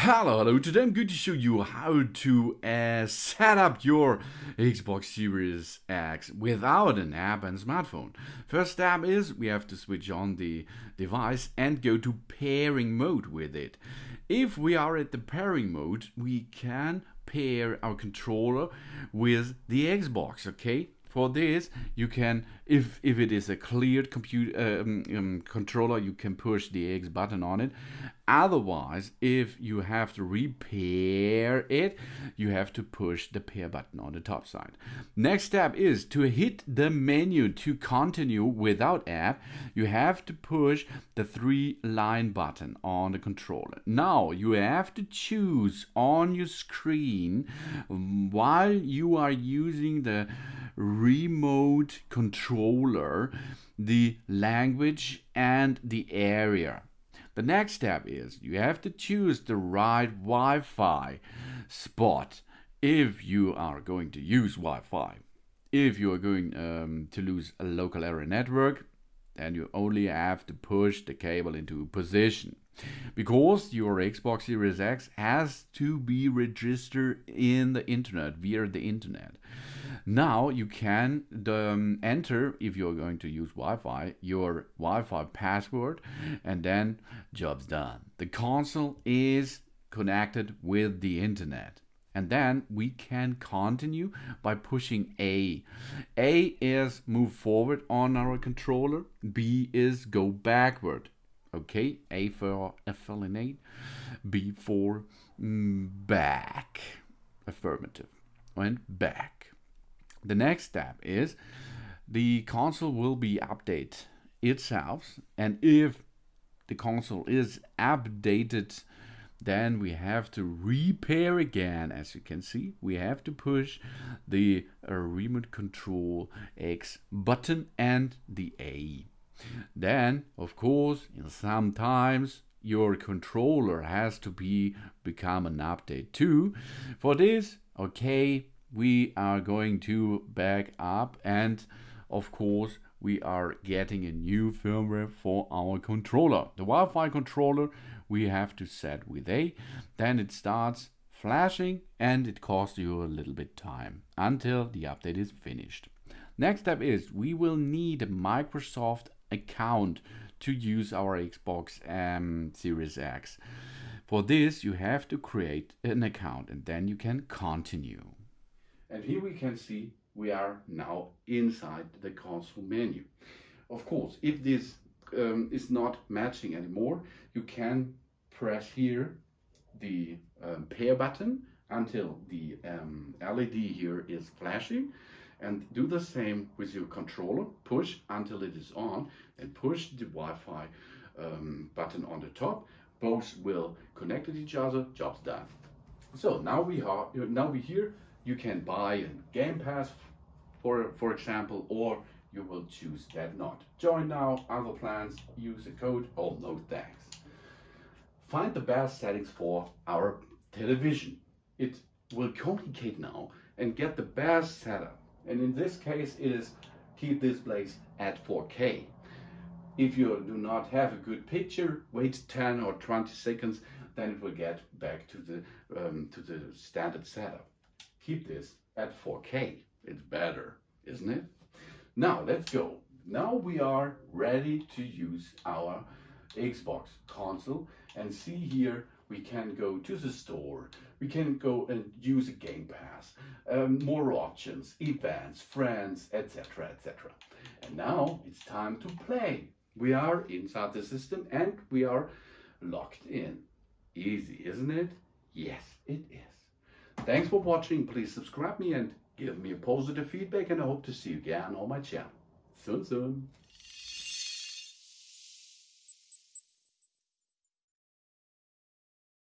Hello, today I'm going to show you how to set up your Xbox Series X without an app and smartphone. First step is we have to switch on the device and go to pairing mode with it. If we are at the pairing mode, we can pair our controller with the Xbox, okay? For this, you can, if it is a cleared controller, you can push the X button on it. Otherwise, if you have to repair it, you have to push the pair button on the top side. Next step is to hit the menu to continue without app. You have to push the 3-line button on the controller. Now you have to choose on your screen while you are using the remote controller the language and the area. The next step is you have to choose the right Wi-Fi spot if you are going to use Wi-Fi. If you are going to use a local area network, then you only have to push the cable into position, because your Xbox Series X has to be registered in the internet, via the internet. Now you can enter, if you're going to use Wi-Fi, your Wi-Fi password, and then job's done. The console is connected with the internet. And then we can continue by pushing A. A is move forward on our controller. B is go backward. Okay, A for affiliate, B for back, affirmative, and back. The next step is the console will be update itself, and if the console is updated, then we have to repair again. As you can see, we have to push the remote control X button and the A. Then, of course, sometimes your controller has to become an update too. For this, okay, we are going to back up, and of course we are getting a new firmware for our controller. The Wi-Fi controller we have to set with A, then it starts flashing, and it costs you a little bit time until the update is finished. Next step is we will need a Microsoft account to use our Xbox Series X. For this you have to create an account, and then you can continue. And here we can see we are now inside the console menu. Of course, if this is not matching anymore, you can press here the pair button until the LED here is flashing, and do the same with your controller. Push until it is on, and push the Wi-Fi button on the top. Both will connect with each other. Job's done. So now we here. You can buy a Game Pass, for example, or you will choose that not. Join now, other plans, use a code, oh no thanks. Find the best settings for our television. It will complicate now and get the best setup. And in this case, it is keep displays at 4K. If you do not have a good picture, wait 10 or 20 seconds, then it will get back to the standard setup. Keep this at 4K. It's better, isn't it? Now let's go. Now we are ready to use our Xbox console, and see here we can go to the store. We can go and use a Game Pass, more options, events, friends, etc., etc. And now it's time to play. We are inside the system and we are locked in. Easy, isn't it? Yes, it is. Thanks for watching. Please subscribe me and give me a positive feedback, and I hope to see you again on my channel. Soon.